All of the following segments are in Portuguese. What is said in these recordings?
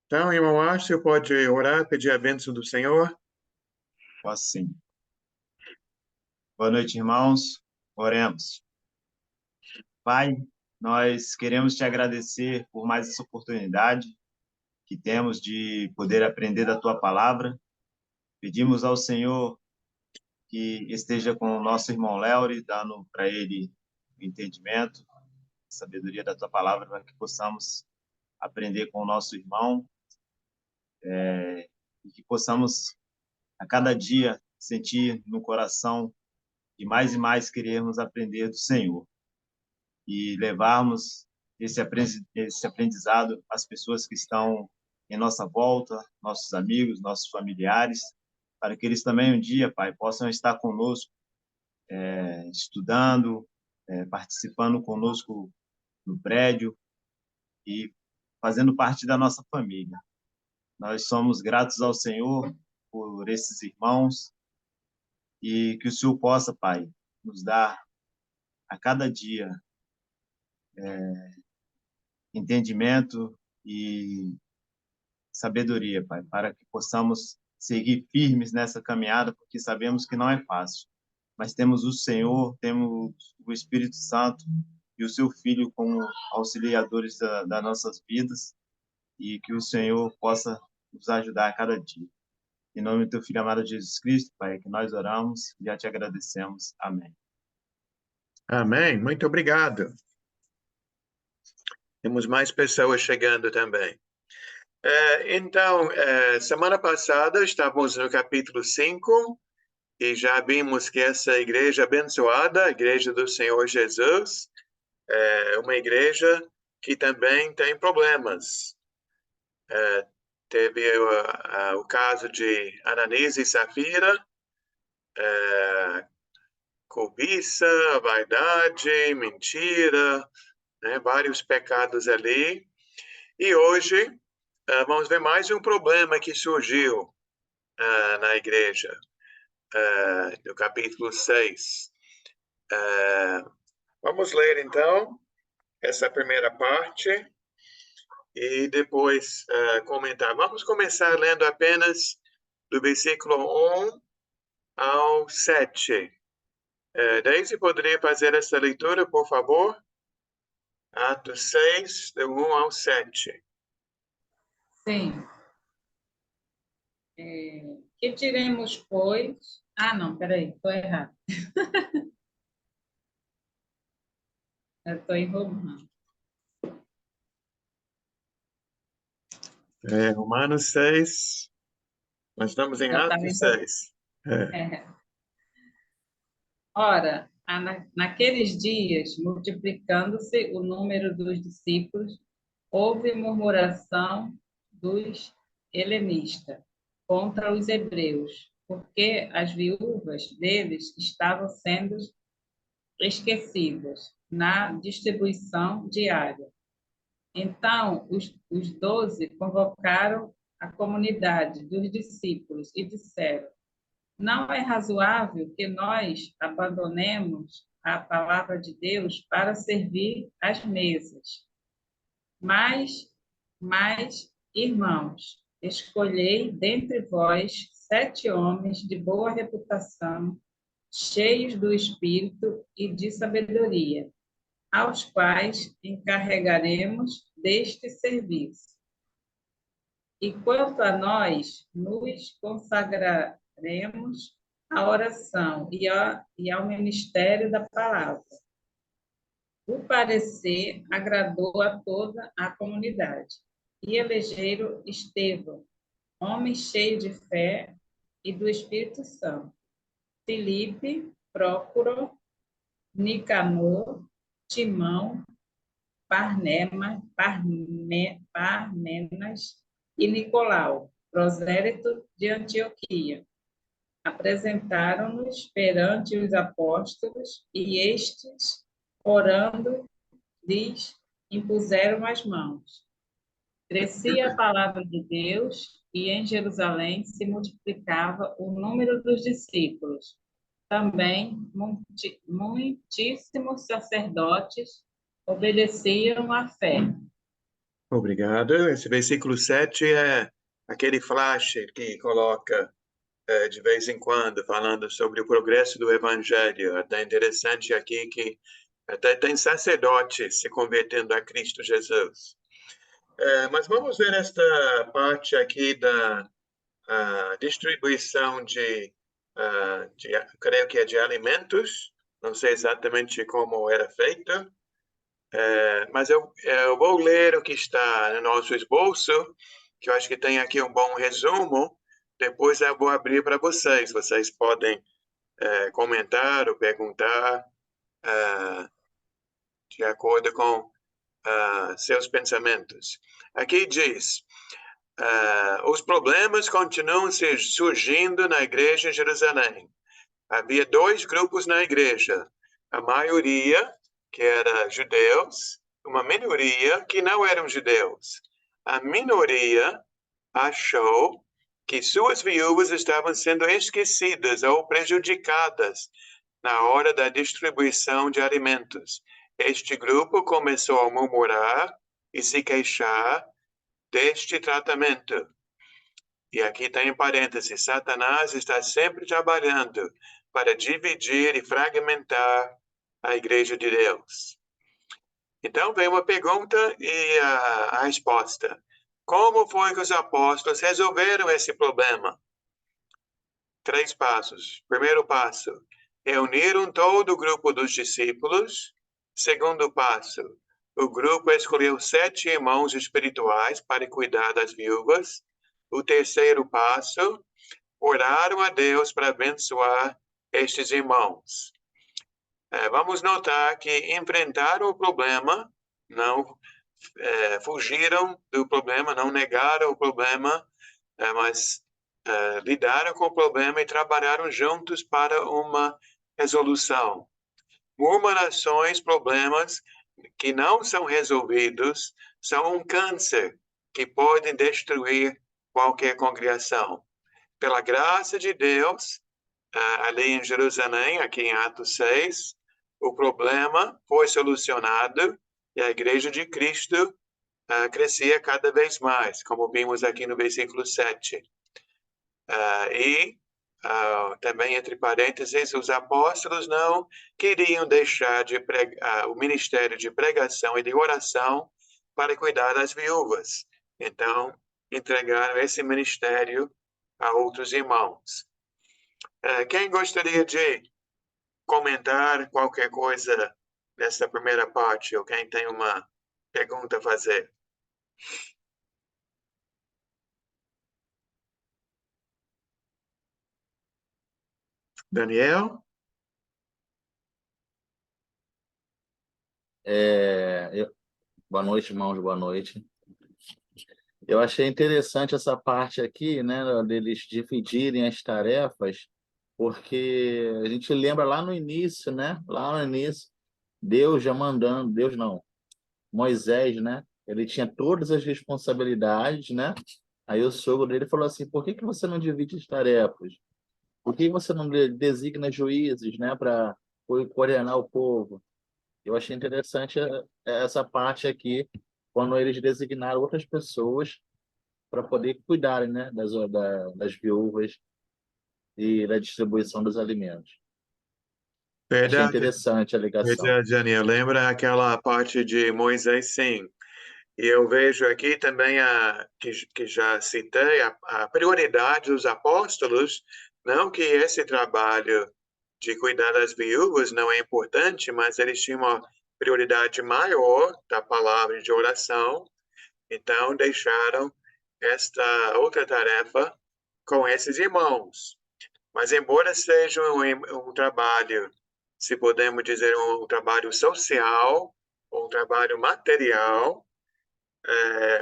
Então, irmão Márcio, pode orar, pedir a bênção do Senhor? Posso sim. Boa noite, irmãos. Oremos. Pai, nós queremos te agradecer por mais essa oportunidade que temos de poder aprender da tua palavra. Pedimos ao Senhor que esteja com o nosso irmão Léo, dando para ele o entendimento, a sabedoria da tua palavra, para que possamos aprender com o nosso irmão e que possamos, a cada dia, sentir no coração de mais e mais querermos aprender do Senhor e levarmos esse aprendizado às pessoas que estão em nossa volta, nossos amigos, nossos familiares, para que eles também um dia, Pai, possam estar conosco, estudando, participando conosco no prédio e fazendo parte da nossa família. Nós somos gratos ao Senhor por esses irmãos e que o Senhor possa, Pai, nos dar a cada dia entendimento e sabedoria, Pai, para que possamos seguir firmes nessa caminhada, porque sabemos que não é fácil. Mas temos o Senhor, temos o Espírito Santo e o Seu Filho como auxiliadores das nossas vidas e que o Senhor possa nos ajudar a cada dia. Em nome do Teu Filho amado Jesus Cristo, Pai, que nós oramos e já te agradecemos. Amém. Amém. Muito obrigado. Temos mais pessoas chegando também. Então, semana passada estávamos no capítulo 5 e já vimos que essa igreja abençoada, a igreja do Senhor Jesus, é uma igreja que também tem problemas. Teve o caso de Ananias e Safira, cobiça, vaidade, mentira, né, vários pecados ali. E hoje vamos ver mais um problema que surgiu na igreja, no capítulo 6. Vamos ler, então, essa primeira parte e depois comentar. Vamos começar lendo apenas do versículo 1 ao 7. Daisy, poderia fazer essa leitura, por favor? Atos 6, do 1 ao 7. Sim. Que diremos, pois... não, peraí, estou errado. Eu estou enrolando. Romanos 6, nós estamos em Atos 6. Ora, naqueles dias, multiplicando-se o número dos discípulos, houve murmuração dos helenistas contra os hebreus, porque as viúvas deles estavam sendo esquecidas na distribuição diária. Então, os 12 convocaram a comunidade dos discípulos e disseram: não é razoável que nós abandonemos a palavra de Deus para servir às mesas. Mas, irmãos, escolhei dentre vós 7 homens de boa reputação, cheios do Espírito e de sabedoria, aos quais encarregaremos deste serviço. E quanto a nós, nos consagraremos à oração e ao ministério da palavra. O parecer agradou a toda a comunidade, e elegeram Estevão, homem cheio de fé e do Espírito Santo, Filipe, Prócoro, Nicanor, Timão, Parmenas e Nicolau, prosélito de Antioquia. Apresentaram-nos perante os apóstolos e estes, orando, lhes impuseram as mãos. Crescia a palavra de Deus e em Jerusalém se multiplicava o número dos discípulos. Também muitíssimos sacerdotes obedeciam à fé. Obrigado. Esse versículo 7 é aquele flash que coloca de vez em quando, falando sobre o progresso do Evangelho. Até interessante aqui que até tem sacerdotes se convertendo a Cristo Jesus. Mas vamos ver esta parte aqui da distribuição creio que é de alimentos. Não sei exatamente como era feito, mas eu vou ler o que está no nosso esboço, que eu acho que tem aqui um bom resumo. Depois eu vou abrir para vocês. Vocês podem comentar ou perguntar de acordo com seus pensamentos. Aqui diz: os problemas continuam surgindo na igreja em Jerusalém. Havia dois grupos na igreja. A maioria, que era judeus, uma minoria que não eram judeus. A minoria achou que suas viúvas estavam sendo esquecidas ou prejudicadas na hora da distribuição de alimentos. Este grupo começou a murmurar e se queixar deste tratamento. E aqui tem em parênteses: Satanás está sempre trabalhando para dividir e fragmentar a igreja de Deus. Então, vem uma pergunta e a resposta. Como foi que os apóstolos resolveram esse problema? 3 passos. Primeiro passo, reuniram todo o grupo dos discípulos. Segundo passo, o grupo escolheu 7 irmãos espirituais para cuidar das viúvas. O terceiro passo, oraram a Deus para abençoar estes irmãos. Vamos notar que enfrentaram o problema, não fugiram do problema, não negaram o problema, mas lidaram com o problema e trabalharam juntos para uma resolução. Murmurações, problemas que não são resolvidos, são um câncer que podem destruir qualquer congregação. Pela graça de Deus, ali em Jerusalém, aqui em Atos 6, o problema foi solucionado e a igreja de Cristo crescia cada vez mais, como vimos aqui no versículo 7. Também, entre parênteses, os apóstolos não queriam deixar o ministério de pregação e de oração para cuidar das viúvas. Então, entregaram esse ministério a outros irmãos. Quem gostaria de comentar qualquer coisa nessa primeira parte, ou quem tem uma pergunta a fazer? Daniel? Boa noite, irmãos, boa noite. Eu achei interessante essa parte aqui, né, deles dividirem as tarefas, porque a gente lembra lá no início, né? Lá no início, Deus já mandando, Deus não, Moisés, né? Ele tinha todas as responsabilidades, né? Aí o sogro dele falou assim: por que que você não divide as tarefas? Por que você não designa juízes, né, para coordenar o povo? Eu achei interessante essa parte aqui, quando eles designaram outras pessoas para poder cuidarem, né, das viúvas e da distribuição dos alimentos. Achei Verdade, interessante a ligação. verdade, Daniel. Lembra aquela parte de Moisés, sim. E eu vejo aqui também, que já citei, a prioridade dos apóstolos, não que esse trabalho de cuidar das viúvas não é importante, mas eles tinham uma prioridade maior da palavra de oração, então deixaram esta outra tarefa com esses irmãos. Mas embora seja um trabalho, se podemos dizer, um trabalho social, um trabalho material,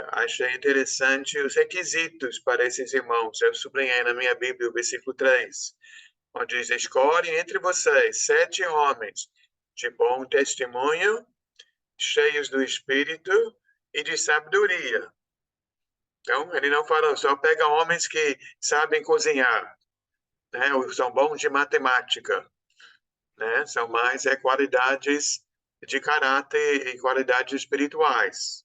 achei interessante os requisitos para esses irmãos. Eu sublinhei na minha Bíblia o versículo 3, onde diz: escolhem entre vocês 7 homens de bom testemunho, cheios do Espírito e de sabedoria. Então, ele não fala só pega homens que sabem cozinhar, né, ou são bons de matemática, né, são mais qualidades de caráter e qualidades espirituais.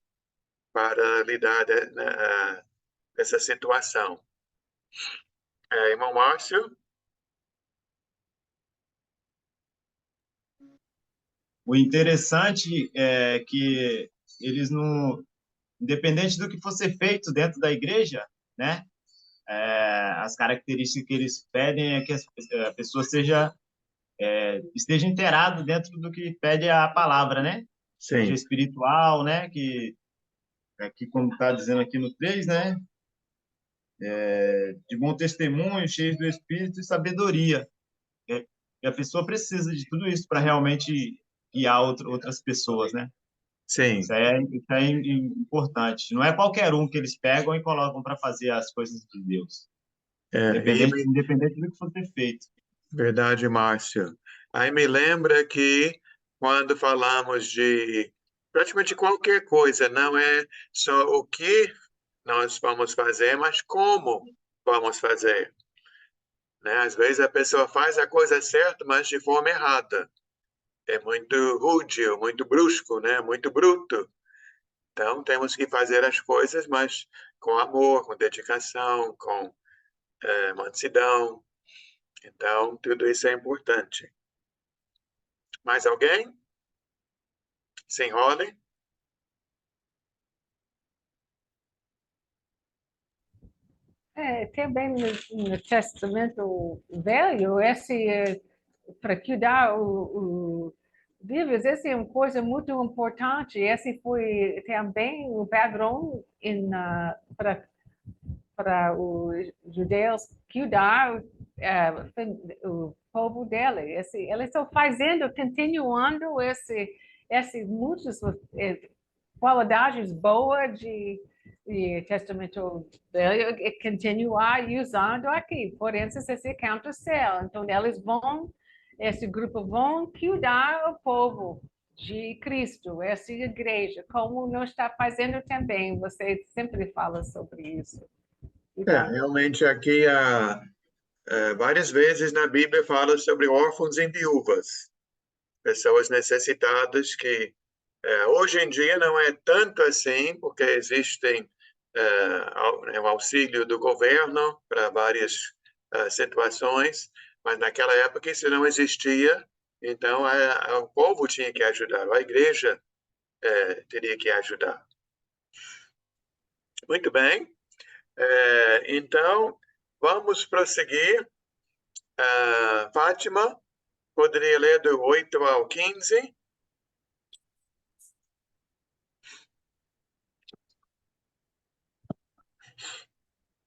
para lidar dessa situação. Irmão Márcio? O interessante é que eles não, independente do que fosse feito dentro da igreja, né? As características que eles pedem é que a pessoa esteja inteirado dentro do que pede a palavra, né? Seja Sim, espiritual, né? Que aqui, como está dizendo aqui no 3, né? De bom testemunho, cheio do Espírito e sabedoria. E a pessoa precisa de tudo isso para realmente guiar outras pessoas, né? sim. Isso é importante. Não é qualquer um que eles pegam e colocam para fazer as coisas de Deus, independente do que for ter feito. Verdade, Márcio. Aí me lembra que quando falamos de praticamente qualquer coisa, não é só o que nós vamos fazer, mas como vamos fazer, né? Às vezes a pessoa faz a coisa certa, mas de forma errada. É muito rude, muito brusco, né? Muito bruto. Então temos que fazer as coisas, mas com amor, com dedicação, com mansidão. Então tudo isso é importante. Mais alguém? Se enrole. Também no Testamento Velho, para cuidar o vírus, essa é uma coisa muito importante. Esse foi também o padrão para os judeus cuidar o povo dele. Eles estão fazendo, continuando muitas qualidades boas de Testamento Velho e continuar usando aqui. Por instance, esse counter-cell. Então, esse grupo vão cuidar o povo de Cristo, essa igreja, como nós está fazendo também. Você sempre fala sobre isso. Realmente aqui várias vezes na Bíblia fala sobre órfãos e viúvas, pessoas necessitadas que hoje em dia não é tanto assim, porque existem o auxílio do governo para várias situações, mas naquela época isso não existia, então o povo tinha que ajudar, a igreja teria que ajudar. Muito bem, então vamos prosseguir. Fátima, poderia ler do 8 ao 15?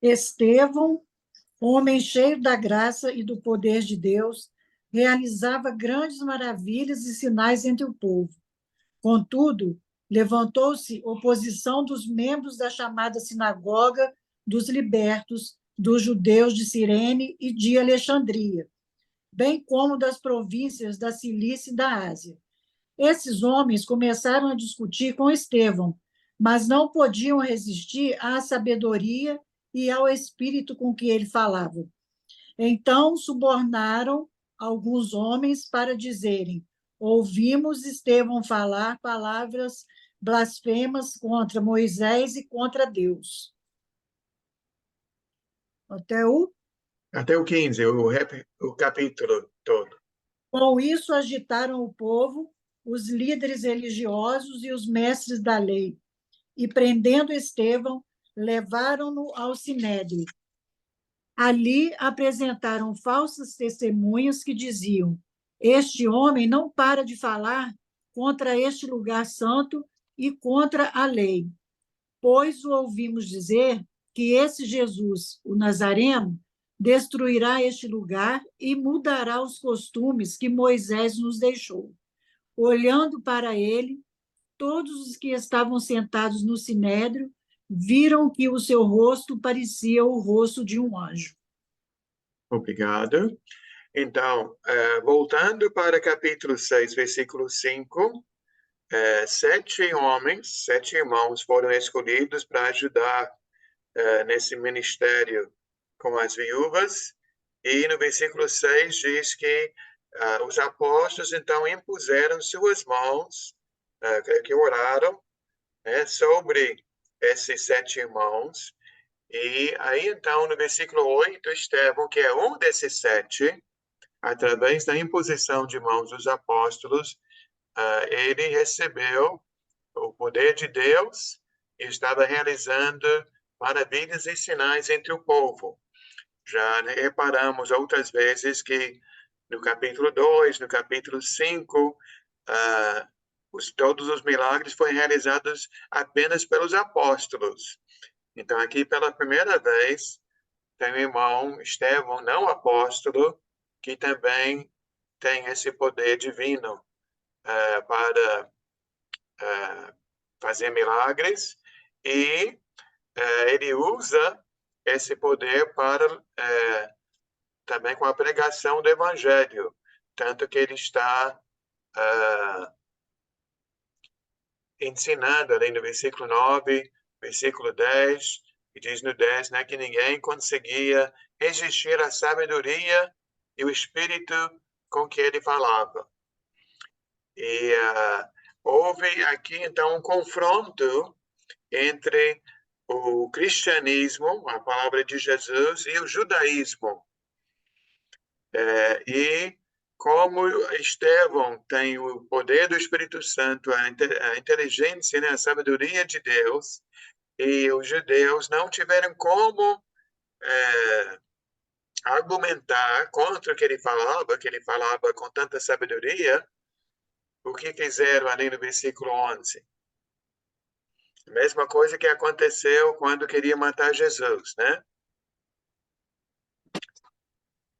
Estevão, homem cheio da graça e do poder de Deus, realizava grandes maravilhas e sinais entre o povo. Contudo, levantou-se oposição dos membros da chamada Sinagoga dos Libertos, dos judeus de Cirene e de Alexandria, bem como das províncias da Cilícia e da Ásia. Esses homens começaram a discutir com Estevão, mas não podiam resistir à sabedoria e ao espírito com que ele falava. Então subornaram alguns homens para dizerem: ouvimos Estevão falar palavras blasfemas contra Moisés e contra Deus. Até o 15, o capítulo todo. Com isso agitaram o povo, os líderes religiosos e os mestres da lei, e prendendo Estevão, levaram-no ao sinédrio. Ali apresentaram falsas testemunhas que diziam: este homem não para de falar contra este lugar santo e contra a lei, pois o ouvimos dizer que esse Jesus, o Nazareno, destruirá este lugar e mudará os costumes que Moisés nos deixou. Olhando para ele, todos os que estavam sentados no sinédrio viram que o seu rosto parecia o rosto de um anjo. Obrigado. Então, voltando para capítulo 6, versículo 5, 7 homens, 7 irmãos foram escolhidos para ajudar nesse ministério com as viúvas, e no versículo 6 diz que os apóstolos então impuseram suas mãos, que oraram sobre esses 7 irmãos. E aí, então, no versículo 8, Estevão, que é um desses 7, através da imposição de mãos dos apóstolos, ele recebeu o poder de Deus e estava realizando maravilhas e sinais entre o povo. Já reparamos outras vezes que no capítulo 2, no capítulo 5, todos os milagres foram realizados apenas pelos apóstolos. Então, aqui, pela primeira vez, tem o irmão Estevão, não apóstolo, que também tem esse poder divino para fazer milagres, e ele usa esse poder para também com a pregação do evangelho, tanto que ele está ensinando ali no versículo 9, versículo 10, e diz no 10, né, que ninguém conseguia resistir à sabedoria e o espírito com que ele falava. E houve aqui, então, um confronto entre o cristianismo, a palavra de Jesus, e o judaísmo. E como Estevão tem o poder do Espírito Santo, a inteligência, né, a sabedoria de Deus, e os judeus não tiveram como argumentar contra o que ele falava com tanta sabedoria, o que fizeram ali no versículo 11. A mesma coisa que aconteceu quando queria matar Jesus, né?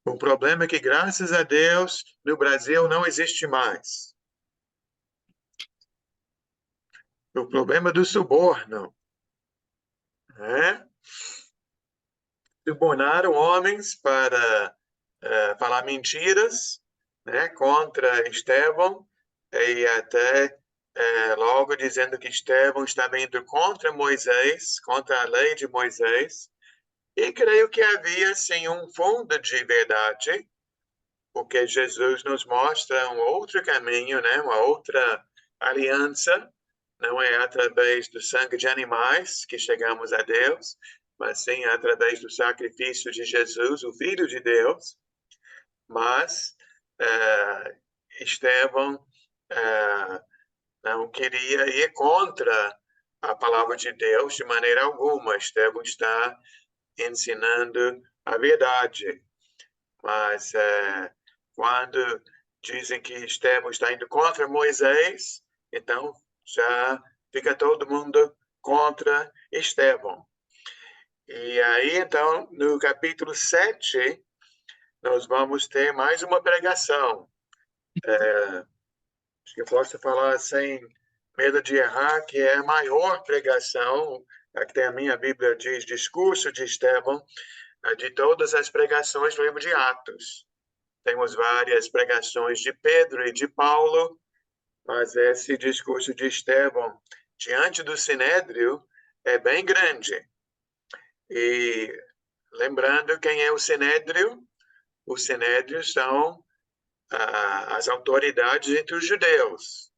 O problema é que, graças a Deus, no Brasil não existe mais. O problema do suborno, né? Subornaram homens para falar mentiras, né, contra Estevão, e até logo dizendo que Estevão estava indo contra Moisés, contra a lei de Moisés, e creio que havia, sim, um fundo de verdade, porque Jesus nos mostra um outro caminho, né, uma outra aliança, não é através do sangue de animais que chegamos a Deus, mas sim através do sacrifício de Jesus, o Filho de Deus. Mas Estevão não queria ir contra a palavra de Deus de maneira alguma. Estevão está ensinando a verdade. Mas quando dizem que Estevão está indo contra Moisés, então já fica todo mundo contra Estevão. E aí, então, no capítulo 7, nós vamos ter mais uma pregação. Acho que eu posso falar sem medo de errar, que é a maior pregação, aqui tem a minha Bíblia, diz discurso de Estevão, de todas as pregações do livro de Atos. Temos várias pregações de Pedro e de Paulo, mas esse discurso de Estevão, diante do Sinédrio, é bem grande. E lembrando quem é o Sinédrio? O Sinédrio são as autoridades entre os judeus.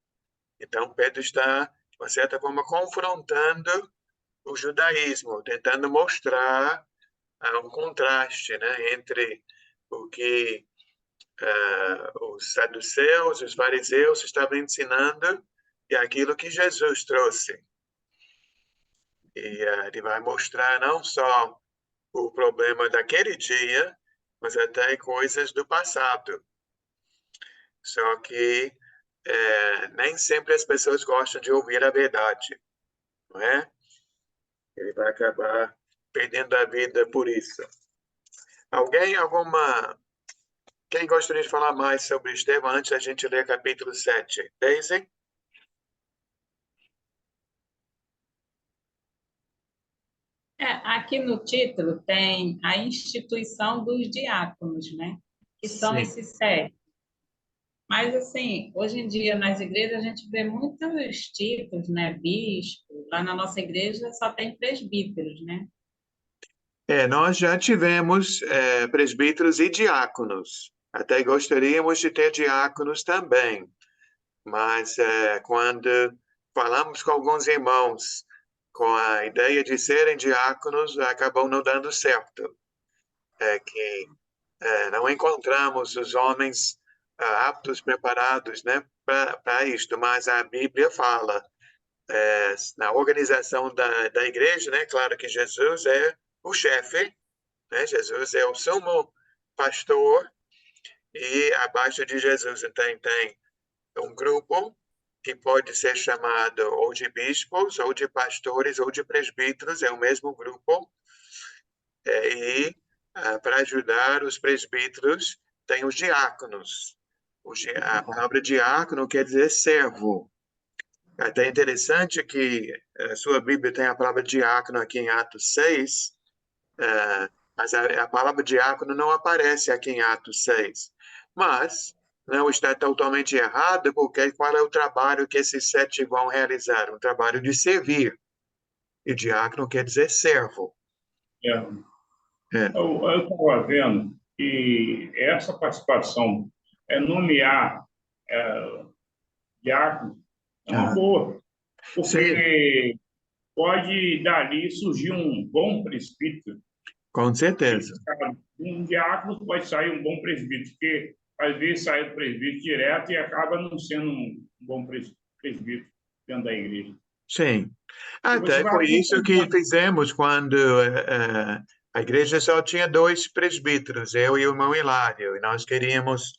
Então, Pedro está, de uma certa forma, confrontando o judaísmo, tentando mostrar um contraste, né, entre o que os saduceus, os fariseus estavam ensinando e aquilo que Jesus trouxe. E ele vai mostrar não só o problema daquele dia, mas até coisas do passado. Só que nem sempre as pessoas gostam de ouvir a verdade, não é? Ele vai acabar perdendo a vida por isso. Quem gostaria de falar mais sobre Estevão antes da gente ler capítulo 7? Daisy? Aqui no título tem a instituição dos diáconos, né? Que são Sim. esses 7. Mas, assim, hoje em dia, nas igrejas, a gente vê muitos títulos, né? Bispo. Lá na nossa igreja só tem presbíteros, né? Nós já tivemos presbíteros e diáconos. Até gostaríamos de ter diáconos também. Mas quando falamos com alguns irmãos com a ideia de serem diáconos, acabou não dando certo. Não encontramos os homens aptos, preparados, né, para isto, mas a Bíblia fala na organização da igreja, né, claro que Jesus é o chefe, né, Jesus é o sumo pastor, e abaixo de Jesus então, tem um grupo que pode ser chamado ou de bispos, ou de pastores, ou de presbíteros, é o mesmo grupo, e para ajudar os presbíteros tem os diáconos. A palavra diácono quer dizer servo. É até interessante que a sua Bíblia tem a palavra diácono aqui em Atos 6, mas a palavra diácono não aparece aqui em Atos 6. Mas não está totalmente errado, porque qual é o trabalho que esses 7 vão realizar? Um trabalho de servir. E diácono quer dizer servo. Eu estava vendo que essa participação nomear diácono é uma boa, porque pode dali surgir um bom presbítero. Com certeza. Um diácono pode sair um bom presbítero, porque às vezes sai do presbítero direto e acaba não sendo um bom presbítero dentro da igreja. Sim. Até foi isso que fizemos quando a igreja só tinha 2 presbíteros, eu e o irmão Hilário, e nós queríamos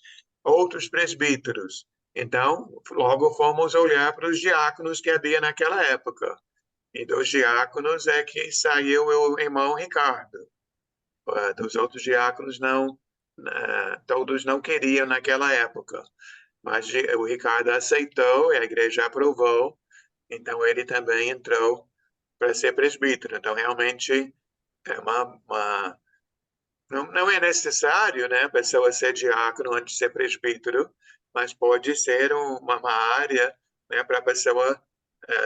outros presbíteros. Então, logo fomos olhar para os diáconos que havia naquela época. E dos diáconos é que saiu o irmão Ricardo. Dos outros diáconos, não, todos não queriam naquela época. Mas o Ricardo aceitou e a igreja aprovou. Então, ele também entrou para ser presbítero. Então, realmente, não é necessário, né, a pessoa ser diácono antes de ser presbítero, mas pode ser uma área, né, para a pessoa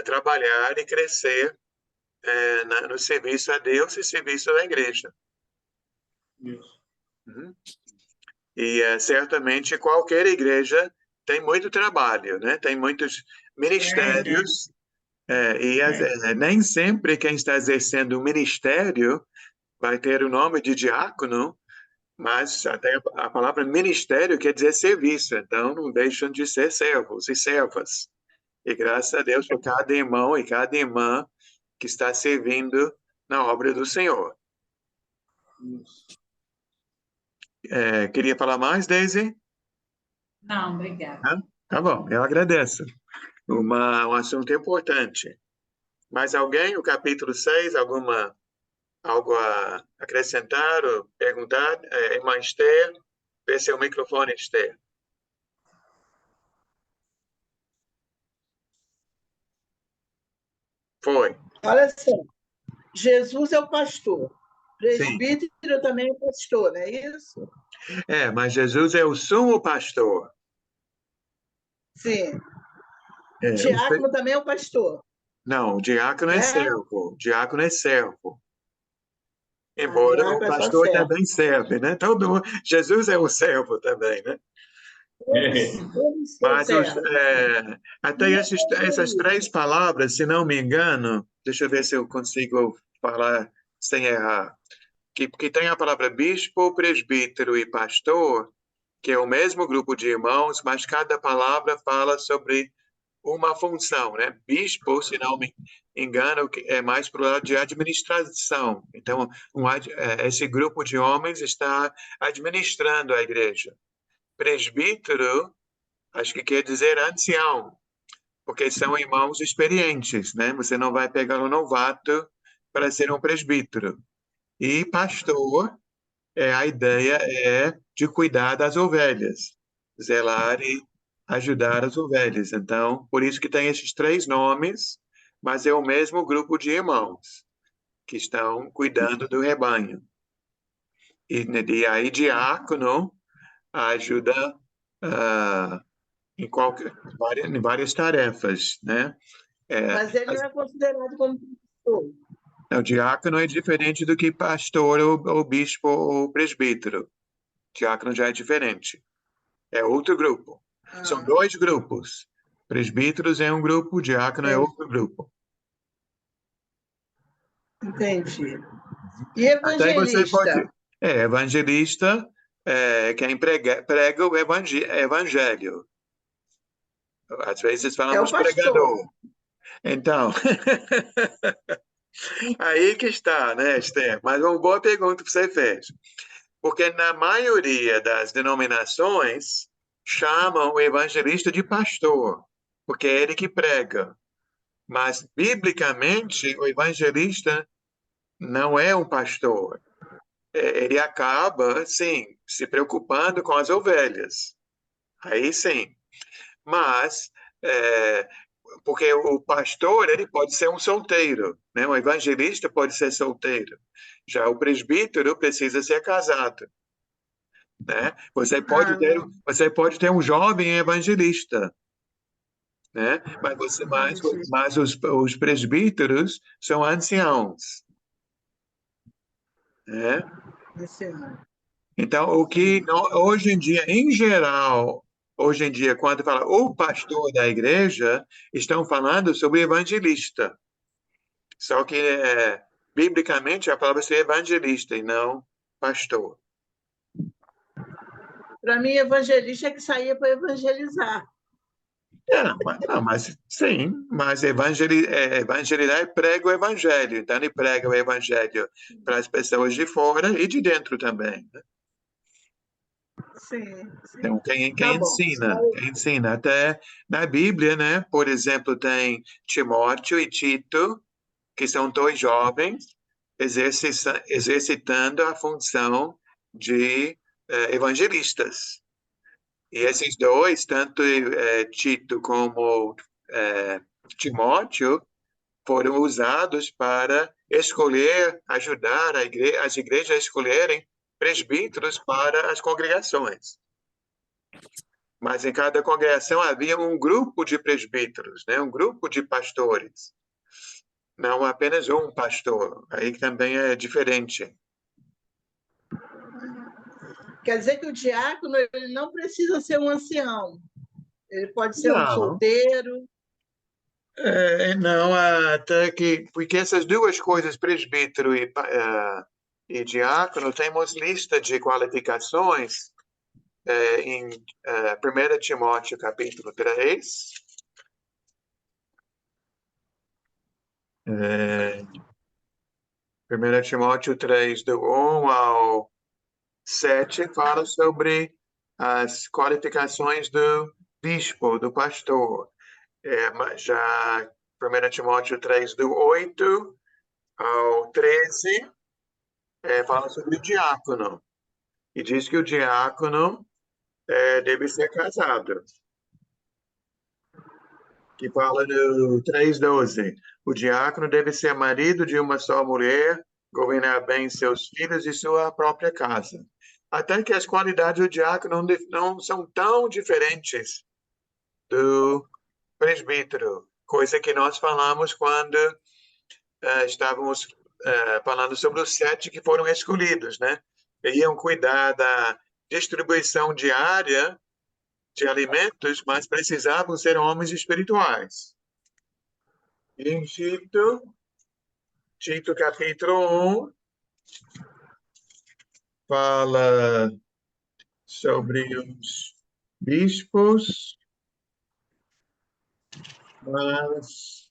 trabalhar e crescer no serviço a Deus e serviço à igreja. Isso. Uhum. E certamente qualquer igreja tem muito trabalho, né? Tem muitos ministérios, nem sempre quem está exercendo o ministério vai ter o nome de diácono, mas até a palavra ministério quer dizer serviço, então não deixam de ser servos e servas. E graças a Deus por cada irmão e cada irmã que está servindo na obra do Senhor. Queria falar mais, Daisy? Não, obrigada. Tá bom, eu agradeço. Um assunto importante. Mais alguém? O capítulo 6, algo a acrescentar ou perguntar? Irmã Esther, vê seu microfone, Esther. Foi. Olha só, Jesus é o pastor, presbítero também é pastor, não é isso? Mas Jesus é o sumo pastor. Sim. Diácono também é o pastor. Não, o diácono é servo. O diácono é servo. Embora o pastor também serve, né? Jesus é o servo também, né? Mas até essas 3 palavras, se não me engano, deixa eu ver se eu consigo falar sem errar, que tem a palavra bispo, presbítero e pastor, que é o mesmo grupo de irmãos, mas cada palavra fala sobre uma função, né? Bispo, se não me engano, é mais para o lado de administração. Então, esse grupo de homens está administrando a igreja. Presbítero, acho que quer dizer ancião, porque são irmãos experientes, né? Você não vai pegar um novato para ser um presbítero. E pastor, a ideia é de cuidar das ovelhas, zelar e ajudar as ovelhas. Então, por isso que tem esses 3 nomes, mas é o mesmo grupo de irmãos que estão cuidando do rebanho. E aí, diácono ajuda em várias tarefas, né? Mas ele não é considerado como pastor. O diácono é diferente do que pastor ou bispo ou presbítero. Diácono já é diferente. É outro grupo. São 2 grupos. Presbíteros é um grupo, diácono é outro grupo. Entendi. E Até você pode. evangelista? Evangelista é quem prega o evangelho. Às vezes É o falamos pastor. pregador. Então, aí que está, né, Esther? Mas uma boa pergunta que você fez. Porque na maioria das denominações chamam o evangelista de pastor, porque é ele que prega. Mas, biblicamente, o evangelista não é um pastor. Ele acaba, sim, se preocupando com as ovelhas. Aí sim. Mas, porque o pastor, ele pode ser um solteiro, né? O evangelista pode ser solteiro. Já o presbítero precisa ser casado, né? Você pode ter um jovem evangelista, né? Mas os presbíteros são anciãos, né? Então, o que hoje em dia, em geral, hoje em dia, quando fala o pastor da igreja, estão falando sobre evangelista. Só que, biblicamente, a palavra é evangelista e não pastor. Para mim, evangelista é que saía para evangelizar. Mas sim, mas evangelizar prega o evangelho. Então, ele prega o evangelho para as pessoas de fora e de dentro também, né? Sim. Então, quem Tá bom. ensina, até na Bíblia, né? Por exemplo, tem Timóteo e Tito, que são dois jovens exercitando a função de evangelistas. E esses dois, tanto Tito como Timóteo, foram usados para ajudar as igrejas a escolherem presbíteros para as congregações. Mas em cada congregação havia um grupo de presbíteros, né? Um grupo de pastores. Não apenas um pastor. Aí também é diferente. Quer dizer que o diácono ele não precisa ser um ancião. Ele pode ser um Não. solteiro. Não, até que... Porque essas duas coisas, presbítero e diácono, temos lista de qualificações em 1 Timóteo, capítulo 3. 1 Timóteo 3, do 1 ao 7, fala sobre as qualificações do bispo, do pastor. Já 1 Timóteo 3, do 8 ao 13, fala sobre o diácono. E diz que o diácono deve ser casado. Que fala no 3:12. O diácono deve ser marido de uma só mulher, governar bem seus filhos e sua própria casa. Até que as qualidades do diácono não são tão diferentes do presbítero, coisa que nós falamos quando estávamos falando sobre os 7 que foram escolhidos, né? Iam cuidar da distribuição diária de alimentos, mas precisavam ser homens espirituais. Em Tito capítulo 1, fala sobre os bispos, mas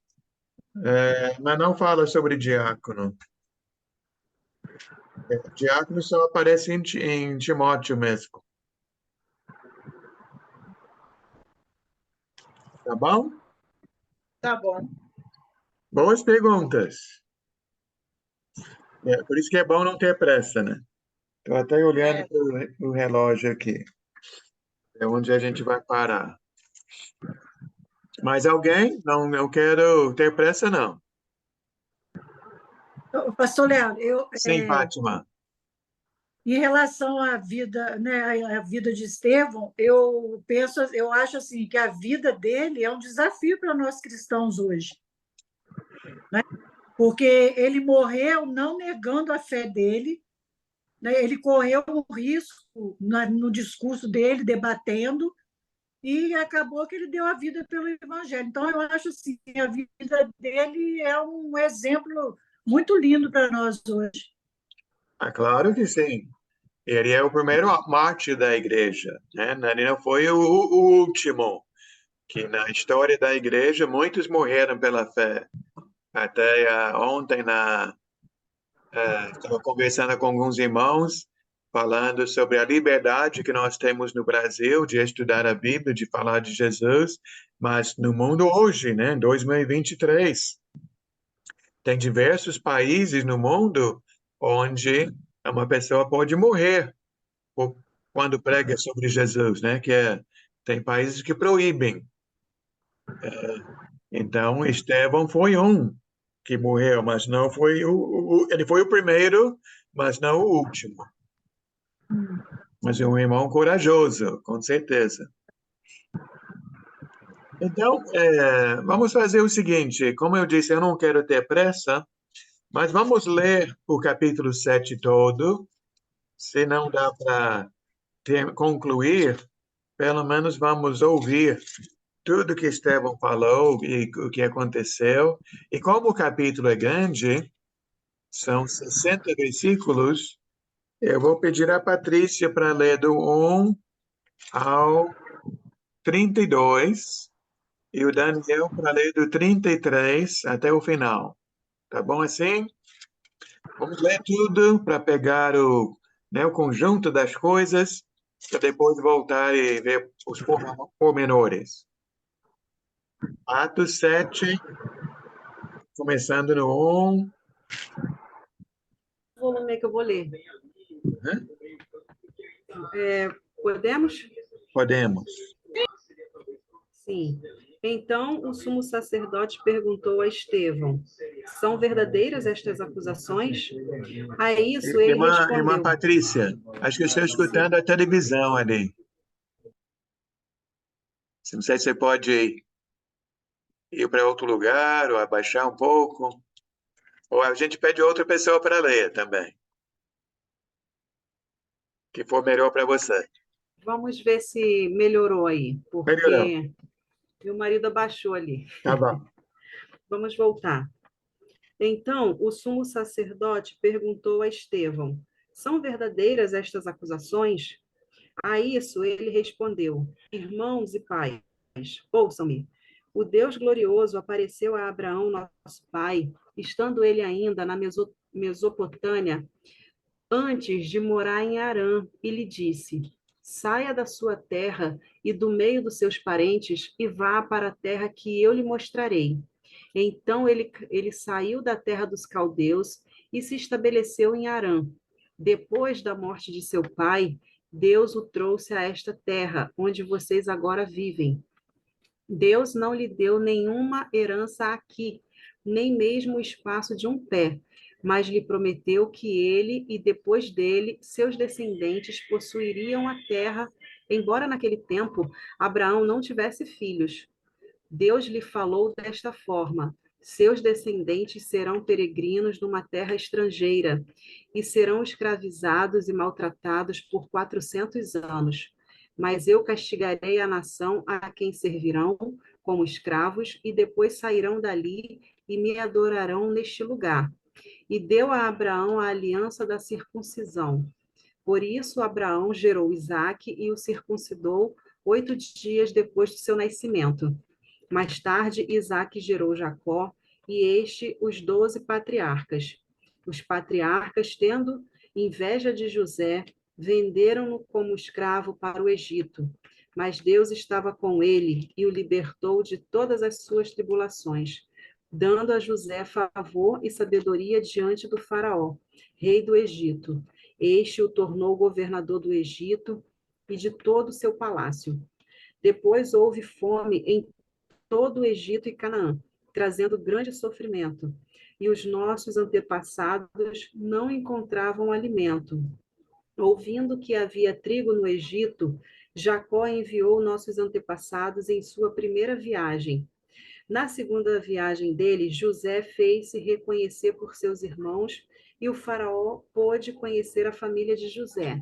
não fala sobre diácono. Diácono só aparece em Timóteo mesmo. Tá bom? Tá bom. Boas perguntas. Por isso que é bom não ter pressa, né? Estou até olhando o relógio aqui. É onde a gente vai parar. Mais alguém? Não quero ter pressa, não. Pastor Léo, Sim, Fátima. em relação à vida, né, a vida de Estevão, eu acho assim que a vida dele é um desafio para nós cristãos hoje, né? Porque ele morreu não negando a fé dele, né? Ele correu um risco no discurso dele, debatendo, e acabou que ele deu a vida pelo Evangelho. Então, eu acho assim, a vida dele é um exemplo muito lindo para nós hoje. Ah, claro que sim. Ele é o primeiro mártir da igreja, né? Ele não foi o último, que na história da igreja muitos morreram pela fé. Até ontem estava conversando com alguns irmãos, falando sobre a liberdade que nós temos no Brasil de estudar a Bíblia, de falar de Jesus, mas no mundo hoje, né, em 2023, tem diversos países no mundo onde uma pessoa pode morrer quando prega sobre Jesus, né? Tem países que proíbem. Então, Estevão foi um que morreu, mas não foi ele foi o primeiro, mas não o último. Mas é um irmão corajoso, com certeza. Então, vamos fazer o seguinte: como eu disse, eu não quero ter pressa, mas vamos ler o capítulo 7 todo. Se não dá para concluir, pelo menos vamos ouvir tudo que Estevão falou e o que aconteceu. E como o capítulo é grande, são 60 versículos, eu vou pedir a Patrícia para ler do 1 ao 32 e o Daniel para ler do 33 até o final. Tá bom assim? Vamos ler tudo para pegar o conjunto das coisas, para depois voltar e ver os pormenores. Atos 7, começando no 1. Volume que eu vou ler. Podemos? Podemos. Sim. Então o sumo sacerdote perguntou a Estevão: são verdadeiras estas acusações? A isso ele Irmã respondeu: Patrícia, acho que eu estou escutando a televisão ali. Não sei se você pode ir para outro lugar ou abaixar um pouco. Ou a gente pede outra pessoa para ler também. Que for melhor para você. Vamos ver se melhorou aí, Melhorou. porque meu marido abaixou ali. Tá bom. Vamos voltar. Então, o sumo sacerdote perguntou a Estevão: são verdadeiras estas acusações? A isso ele respondeu: irmãos e pais, ouçam-me. O Deus glorioso apareceu a Abraão, nosso pai, estando ele ainda na Mesopotâmia, antes de morar em Harã, e lhe disse: saia da sua terra e do meio dos seus parentes e vá para a terra que eu lhe mostrarei. Então ele saiu da terra dos caldeus e se estabeleceu em Harã. Depois da morte de seu pai, Deus o trouxe a esta terra, onde vocês agora vivem. Deus não lhe deu nenhuma herança aqui, nem mesmo o espaço de um pé, mas lhe prometeu que ele e depois dele, seus descendentes possuiriam a terra, embora naquele tempo Abraão não tivesse filhos. Deus lhe falou desta forma: seus descendentes serão peregrinos numa terra estrangeira e serão escravizados e maltratados por 400 anos. Mas eu castigarei a nação a quem servirão como escravos e depois sairão dali e me adorarão neste lugar. E deu a Abraão a aliança da circuncisão. Por isso, Abraão gerou Isaque e o circuncidou 8 dias depois do seu nascimento. Mais tarde, Isaque gerou Jacó e os 12 patriarcas. Os patriarcas, tendo inveja de José, venderam-no como escravo para o Egito. Mas Deus estava com ele e o libertou de todas as suas tribulações, dando a José favor e sabedoria diante do faraó, rei do Egito. Este o tornou governador do Egito e de todo o seu palácio. Depois houve fome em todo o Egito e Canaã, trazendo grande sofrimento. E os nossos antepassados não encontravam alimento. Ouvindo que havia trigo no Egito, Jacó enviou nossos antepassados em sua primeira viagem. Na segunda viagem dele, José fez-se reconhecer por seus irmãos e o faraó pôde conhecer a família de José.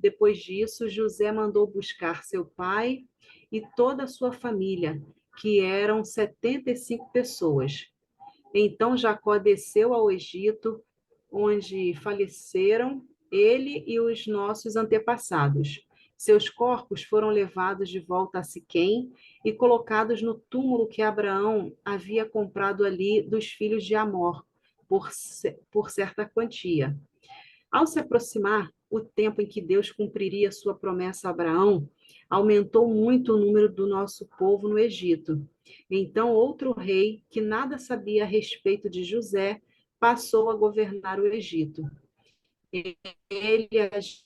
Depois disso, José mandou buscar seu pai e toda a sua família, que eram 75 pessoas. Então Jacó desceu ao Egito, onde faleceram ele e os nossos antepassados. Seus corpos foram levados de volta a Siquém e colocados no túmulo que Abraão havia comprado ali dos filhos de Amor, por certa quantia. Ao se aproximar o tempo em que Deus cumpriria sua promessa a Abraão, aumentou muito o número do nosso povo no Egito. Então, outro rei, que nada sabia a respeito de José, passou a governar o Egito. Ele agiu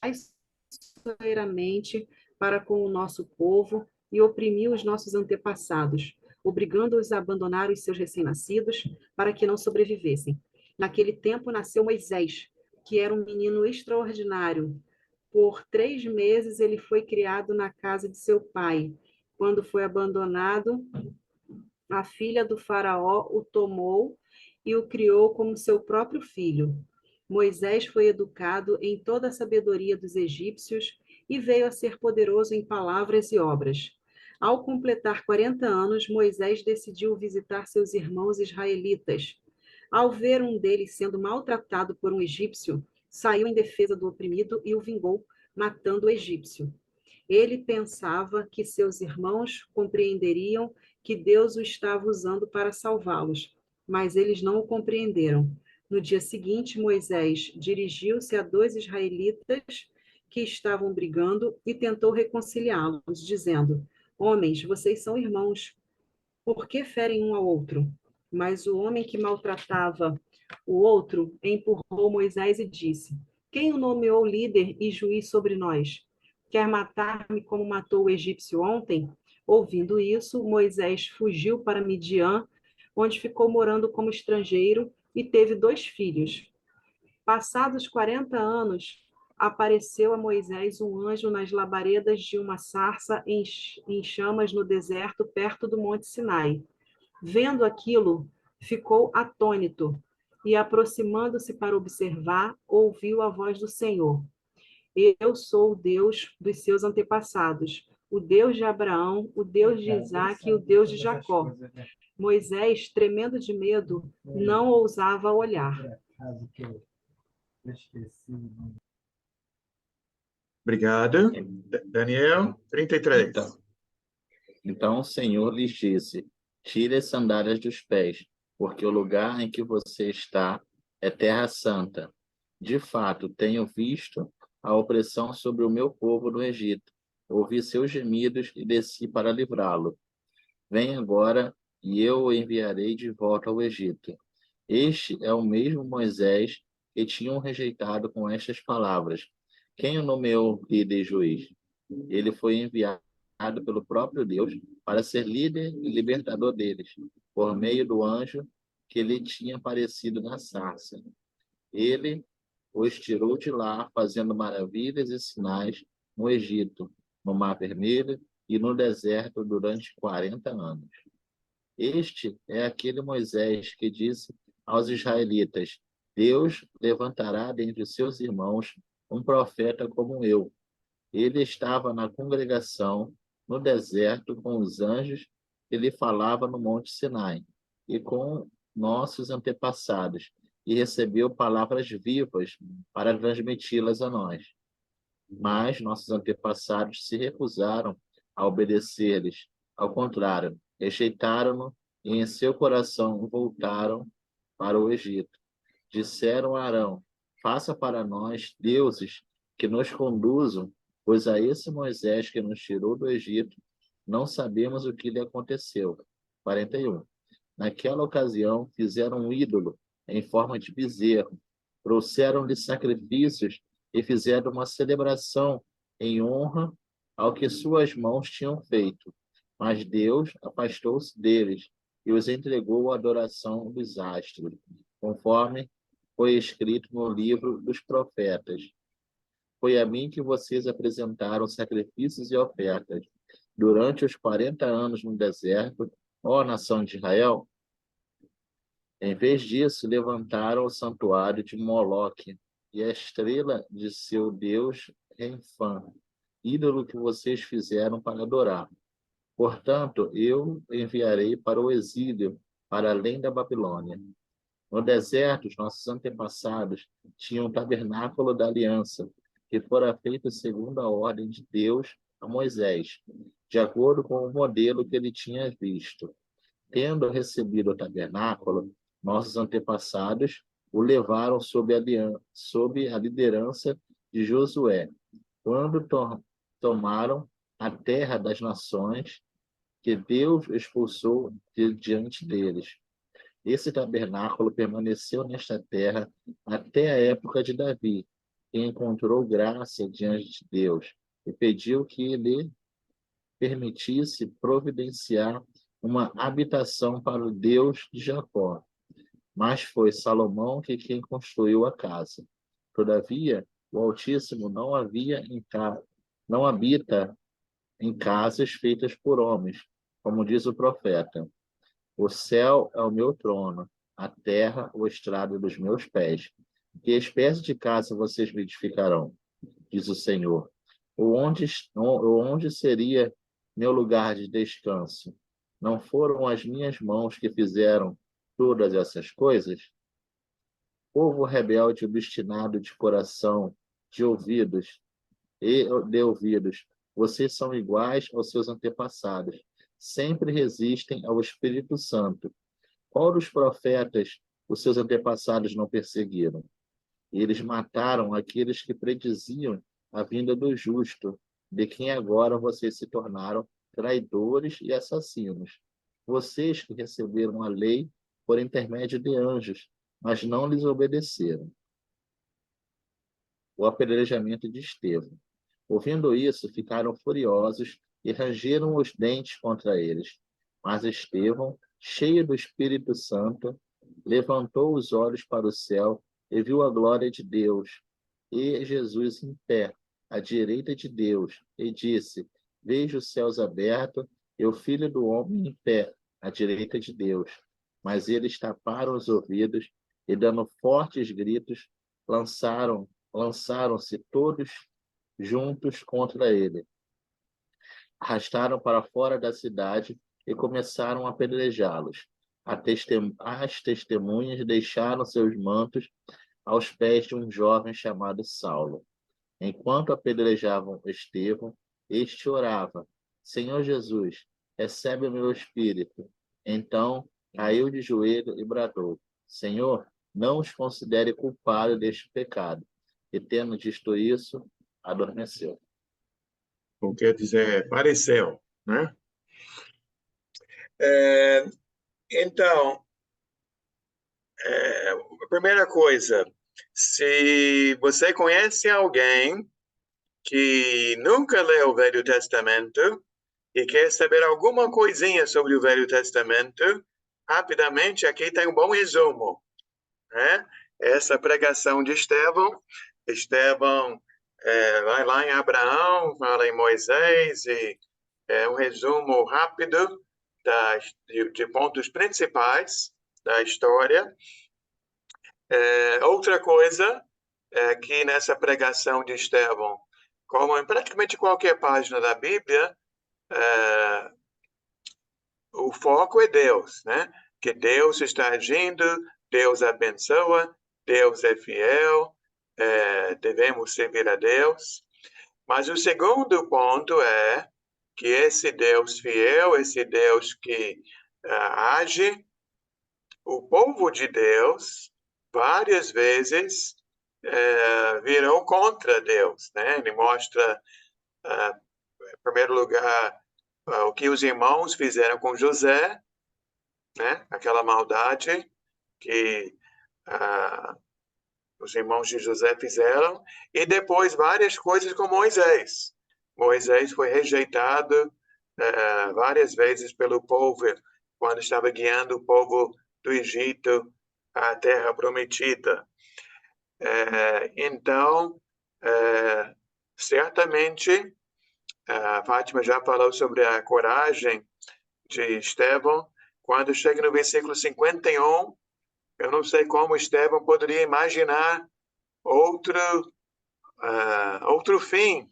traiçoeiramente para com o nosso povo e oprimiu os nossos antepassados, obrigando-os a abandonar os seus recém-nascidos para que não sobrevivessem. Naquele tempo nasceu Moisés, que era um menino extraordinário. Por 3 meses ele foi criado na casa de seu pai. Quando foi abandonado, a filha do faraó o tomou e o criou como seu próprio filho. Moisés foi educado em toda a sabedoria dos egípcios e veio a ser poderoso em palavras e obras. Ao completar 40 anos, Moisés decidiu visitar seus irmãos israelitas. Ao ver um deles sendo maltratado por um egípcio, saiu em defesa do oprimido e o vingou, matando o egípcio. Ele pensava que seus irmãos compreenderiam que Deus o estava usando para salvá-los, mas eles não o compreenderam. No dia seguinte, Moisés dirigiu-se a 2 israelitas que estavam brigando e tentou reconciliá-los, dizendo: Homens, vocês são irmãos, por que ferem um ao outro? Mas o homem que maltratava o outro empurrou Moisés e disse: Quem o nomeou líder e juiz sobre nós? Quer matar-me como matou o egípcio ontem? Ouvindo isso, Moisés fugiu para Midian, onde ficou morando como estrangeiro e teve 2 filhos. Passados 40 anos, apareceu a Moisés um anjo nas labaredas de uma sarça em chamas no deserto, perto do Monte Sinai. Vendo aquilo, ficou atônito e, aproximando-se para observar, ouviu a voz do Senhor. Eu sou o Deus dos seus antepassados, o Deus de Abraão, o Deus de Isaque e o Deus de Jacó. Moisés, tremendo de medo, não ousava olhar. Obrigado. Daniel, 33. Então o Senhor lhes disse: Tire as sandálias dos pés, porque o lugar em que você está é terra santa. De fato, tenho visto a opressão sobre o meu povo no Egito. Ouvi seus gemidos e desci para livrá-lo. Venha agora e eu o enviarei de volta ao Egito. Este é o mesmo Moisés que tinham rejeitado com estas palavras. Quem o nomeou líder e juiz? Ele foi enviado pelo próprio Deus para ser líder e libertador deles, por meio do anjo que lhe tinha aparecido na sarça. Ele os tirou de lá, fazendo maravilhas e sinais no Egito, no Mar Vermelho e no deserto durante 40 anos. Este é aquele Moisés que disse aos israelitas: Deus levantará dentre os seus irmãos um profeta como eu. Ele estava na congregação no deserto com os anjos que lhe falava no Monte Sinai e com nossos antepassados, e recebeu palavras vivas para transmiti-las a nós. Mas nossos antepassados se recusaram a obedecer-lhes. Ao contrário, rejeitaram-no e em seu coração voltaram para o Egito. Disseram a Arão: Faça para nós deuses que nos conduzam, pois a esse Moisés que nos tirou do Egito, não sabemos o que lhe aconteceu. 41. Naquela ocasião, fizeram um ídolo em forma de bezerro, trouxeram-lhe sacrifícios e fizeram uma celebração em honra ao que suas mãos tinham feito. Mas Deus afastou-se deles e os entregou à adoração dos astros, conforme foi escrito no livro dos profetas. Foi a mim que vocês apresentaram sacrifícios e ofertas durante os 40 anos no deserto, ó nação de Israel. Em vez disso, levantaram o santuário de Moloque e a estrela de seu deus Renfã, ídolo que vocês fizeram para adorar. Portanto, eu enviarei para o exílio, para além da Babilônia. No deserto, os nossos antepassados tinham o tabernáculo da aliança, que fora feito segundo a ordem de Deus a Moisés, de acordo com o modelo que ele tinha visto. Tendo recebido o tabernáculo, nossos antepassados o levaram sob a liderança de Josué, quando tomaram a terra das nações que Deus expulsou de diante deles. Esse tabernáculo permaneceu nesta terra até a época de Davi, que encontrou graça diante de Deus e pediu que ele permitisse providenciar uma habitação para o Deus de Jacó. Mas foi Salomão quem construiu a casa. Todavia, o Altíssimo não habita em casas feitas por homens, como diz o profeta. O céu é o meu trono, a terra o estrado dos meus pés. Que espécie de casa vocês me edificarão? Diz o Senhor. Onde seria meu lugar de descanso? Não foram as minhas mãos que fizeram todas essas coisas? Povo rebelde, obstinado de coração, de ouvidos, vocês são iguais aos seus antepassados. Sempre resistem ao Espírito Santo. Qual dos profetas os seus antepassados não perseguiram? Eles mataram aqueles que prediziam a vinda do justo, de quem agora vocês se tornaram traidores e assassinos. Vocês que receberam a lei por intermédio de anjos, mas não lhes obedeceram. O apedrejamento de Estevão. Ouvindo isso, ficaram furiosos e rangeram os dentes contra eles. Mas Estevão, cheio do Espírito Santo, levantou os olhos para o céu e viu a glória de Deus e Jesus em pé, à direita de Deus, e disse: Vejo os céus abertos e o Filho do Homem em pé, à direita de Deus. Mas eles taparam os ouvidos e, dando fortes gritos, lançaram-se todos juntos contra ele. Arrastaram para fora da cidade e começaram a apedrejá-los. As testemunhas deixaram seus mantos aos pés de um jovem chamado Saulo. Enquanto apedrejavam Estevão, este orava: Senhor Jesus, recebe o meu espírito. Então caiu de joelho e bradou: Senhor, não os considere culpados deste pecado. E tendo dito isso, adormeceu. O que quer dizer, pareceu, né? Então, a primeira coisa, se você conhece alguém que nunca leu o Velho Testamento e quer saber alguma coisinha sobre o Velho Testamento, rapidamente aqui tem um bom resumo, né? Essa pregação de Estevão vai lá em Abraão, fala em Moisés, e é um resumo rápido de pontos principais da história. Outra coisa é que nessa pregação de Estevão, como em praticamente qualquer página da Bíblia, o foco é Deus, né? Que Deus está agindo, Deus abençoa, Deus é fiel, devemos servir a Deus. Mas o segundo ponto é que esse Deus fiel, esse Deus que age, o povo de Deus, várias vezes, virou contra Deus, né? Ele mostra, em primeiro lugar, o que os irmãos fizeram com José, né? Aquela maldade que os irmãos de José fizeram, e depois várias coisas com Moisés. Moisés foi rejeitado várias vezes pelo povo quando estava guiando o povo do Egito à terra prometida. Então, certamente, a Fátima já falou sobre a coragem de Estevão. Quando chega no versículo 51, eu não sei como Estevão poderia imaginar outro fim,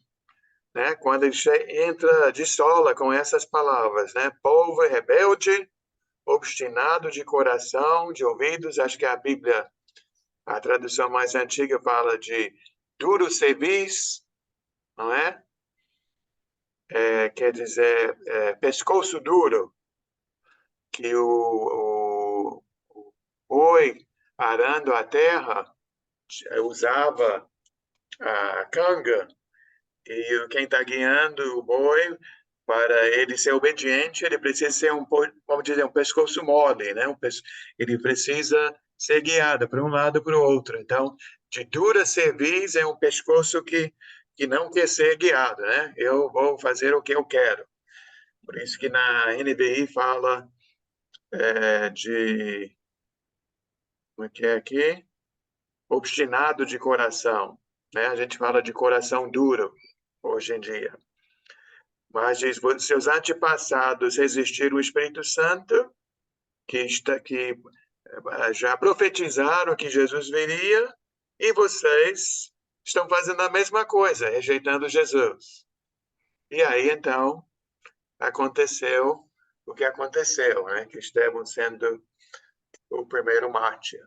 né? Quando ele entra de sola com essas palavras, né? Povo rebelde, obstinado de coração, de ouvidos. Acho que a Bíblia, a tradução mais antiga, fala de duro cerviz, não é? Quer dizer, pescoço duro, que o boi arando a terra usava a canga, e quem está guiando o boi, para ele ser obediente, ele precisa ser vamos dizer, um pescoço mole, né? Ele precisa ser guiado para um lado para o outro. Então, de dura cerviz é um pescoço que não quer ser guiado, né? Eu vou fazer o que eu quero. Por isso que na NVI fala de... Como é que é aqui? Obstinado de coração, né? A gente fala de coração duro hoje em dia. Mas diz, seus antepassados resistiram ao Espírito Santo, que já profetizaram que Jesus viria, e vocês estão fazendo a mesma coisa, rejeitando Jesus. E aí, então, aconteceu o que aconteceu, né? Que Estevão sendo o primeiro mártir.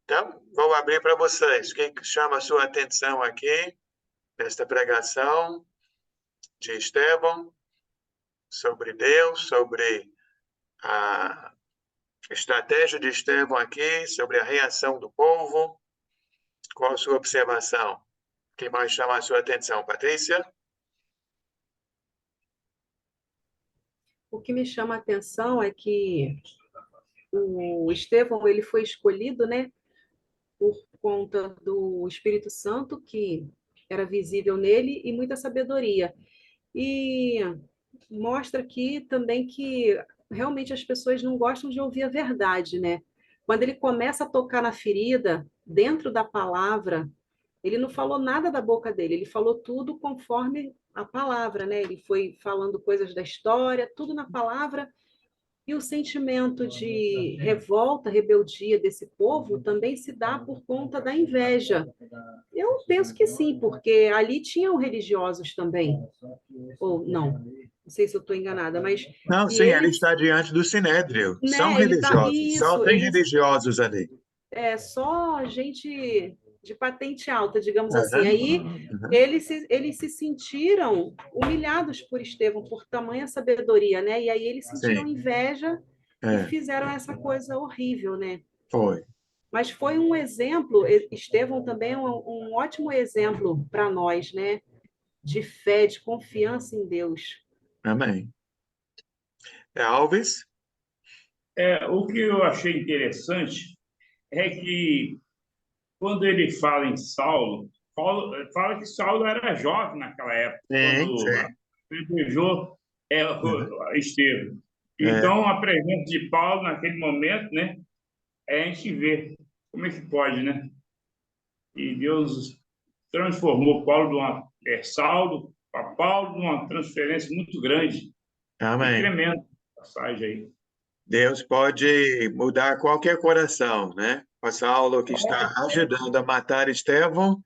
Então, vou abrir para vocês. O que chama a sua atenção aqui, nesta pregação de Estevão, sobre Deus, sobre a estratégia de Estevão aqui, sobre a reação do povo? Qual a sua observação? O que mais chama a sua atenção, Patrícia? O que me chama a atenção é que o Estevão, ele foi escolhido, né, por conta do Espírito Santo, que era visível nele, e muita sabedoria. E mostra aqui também que realmente as pessoas não gostam de ouvir a verdade, né? Quando ele começa a tocar na ferida, dentro da palavra, ele não falou nada da boca dele, ele falou tudo conforme a palavra, né? Ele foi falando coisas da história, tudo na palavra. E o sentimento de revolta, rebeldia desse povo também se dá por conta da inveja. Eu penso que sim, porque ali tinham religiosos também. Ou não, não sei se eu estou enganada, mas... Não, sim, ele está diante do Sinédrio. Né, São religiosos, só tem religiosos ali. Só gente de patente alta, digamos Uhum. assim. Aí eles se sentiram humilhados por Estevão, por tamanha sabedoria, né? E aí eles sentiram inveja e fizeram essa coisa horrível, né? Foi. Mas foi um exemplo, Estevão também é um ótimo exemplo para nós, né? De fé, de confiança em Deus. Amém. Alves? O que eu achei interessante é que, quando ele fala em Saulo, Paulo fala que Saulo era jovem naquela época, quando ele beijou Estevão. Então, a presença de Paulo naquele momento, né, a gente vê como é que pode, né? E Deus transformou Saulo para Paulo numa transferência muito grande. Amém. Tremendo passagem aí. Deus pode mudar qualquer coração, né? O Saulo que está ajudando a matar Estevão,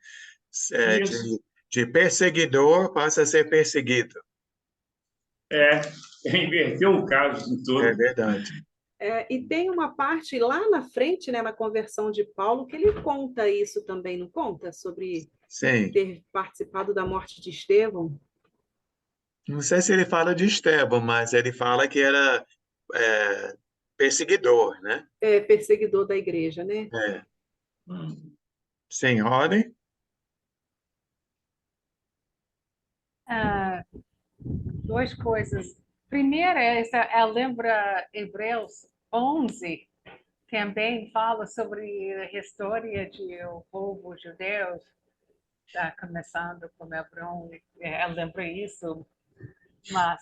de perseguidor, passa a ser perseguido. Inverteu o caso de todo. É verdade. E tem uma parte lá na frente, né, na conversão de Paulo, que ele conta isso também, não conta? Sobre ter participado da morte de Estevão. Não sei se ele fala de Estevão, mas ele fala que era perseguidor, né? Perseguidor da igreja, né? Senhora? Duas coisas. Primeira, lembra Hebreus 11, também fala sobre a história do povo judeu, está começando com Hebrão, lembra isso, mas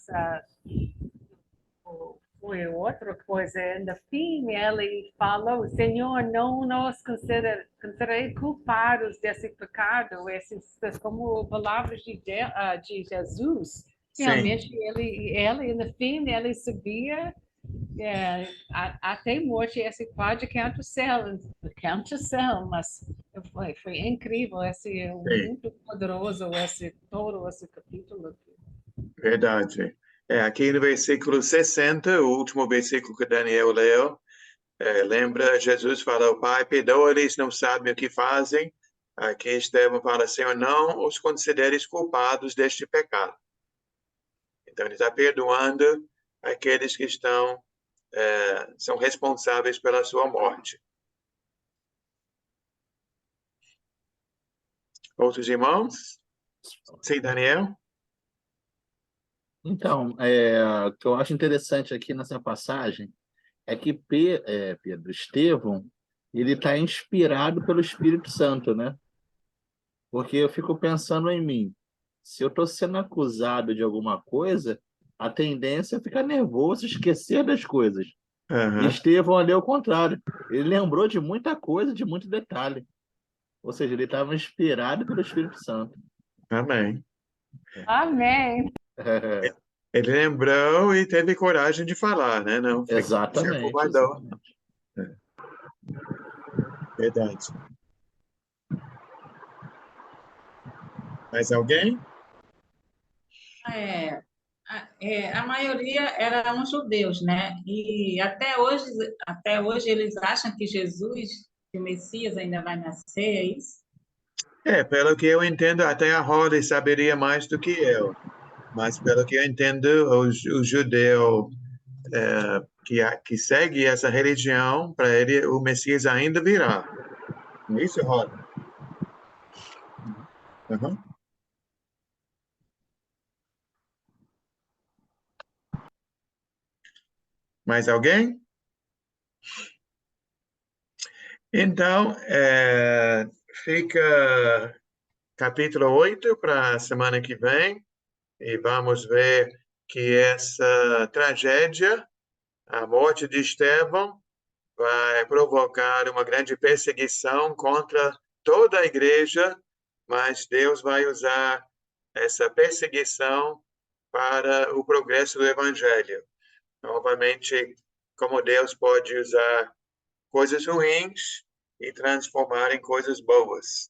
foi outra coisa. No fim, ele falou: Senhor, não nos considerei culpados desse pecado, essas como palavras de Jesus. Realmente, ele no fim, ele sabia até morte esse pode cancel, mas foi incrível, muito poderoso todo esse capítulo. Verdade. Aqui no versículo 60, o último versículo que Daniel leu, lembra, Jesus falou, Pai, perdoa-lhes, não sabem o que fazem. Aqui Estevão fala, Senhor, não os consideres culpados deste pecado. Então, ele está perdoando aqueles que são responsáveis pela sua morte. Outros irmãos? Sim, Daniel? Então, o que eu acho interessante aqui nessa passagem é que Pedro, Estevão, ele está inspirado pelo Espírito Santo, né? Porque eu fico pensando em mim. Se eu estou sendo acusado de alguma coisa, a tendência é ficar nervoso, esquecer das coisas. Uhum. Estevão ali é o contrário. Ele lembrou de muita coisa, de muito detalhe. Ou seja, ele estava inspirado pelo Espírito Santo. Amém. Amém. Ele lembrou e teve coragem de falar, né? Não ficou Exatamente. exatamente. Verdade. Mais alguém? A maioria eram judeus, né? E até hoje eles acham que Jesus, que o Messias ainda vai nascer, é isso? Pelo que eu entendo, até a Holly saberia mais do que eu. Mas pelo que eu entendo, o judeu que segue essa religião, para ele o Messias ainda virá. Isso, Holly? Uhum. Mais alguém? Então, fica capítulo 8 para a semana que vem, e vamos ver que essa tragédia, a morte de Estevão, vai provocar uma grande perseguição contra toda a igreja, mas Deus vai usar essa perseguição para o progresso do evangelho. Novamente, como Deus pode usar coisas ruins e transformar em coisas boas.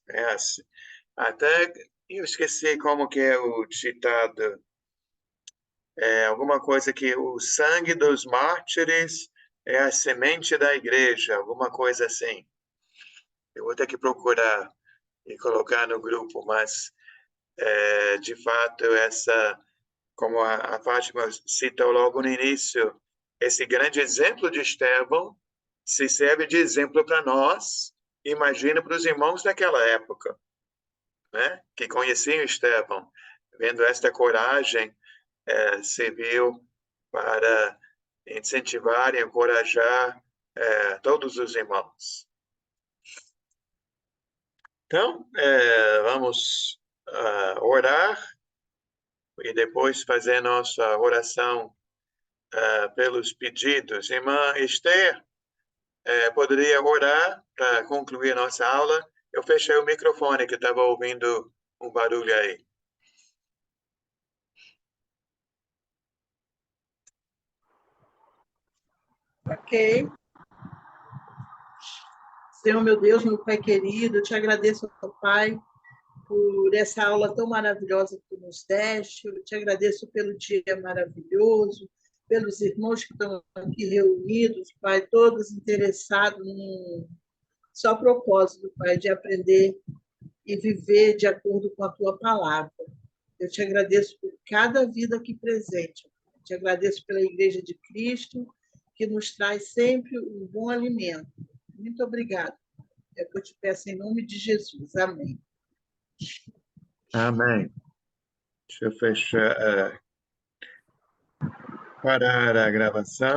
Até eu esqueci como que é o ditado, alguma coisa que o sangue dos mártires é a semente da igreja, alguma coisa assim. Eu vou ter que procurar e colocar no grupo, mas de fato como a Fátima citou logo no início, esse grande exemplo de Estevão se serve de exemplo para nós, imagina para os irmãos daquela época, né? Que conheciam Estevão, vendo esta coragem, serviu para incentivar e encorajar todos os irmãos. Então, vamos orar e depois fazer nossa oração pelos pedidos. Irmã Esther, poderia orar para concluir nossa aula? Eu fechei o microfone, que estava ouvindo um barulho aí. Ok. Senhor, meu Deus, meu Pai querido, eu te agradeço, Pai, por essa aula tão maravilhosa que tu nos deste. Eu te agradeço pelo dia maravilhoso, pelos irmãos que estão aqui reunidos, Pai, todos interessados num só propósito, Pai, de aprender e viver de acordo com a tua palavra. Eu te agradeço por cada vida aqui presente. Eu te agradeço pela Igreja de Cristo, que nos traz sempre um bom alimento. Muito obrigada. É o que eu te peço em nome de Jesus. Amém. Amém. Deixa eu parar a gravação.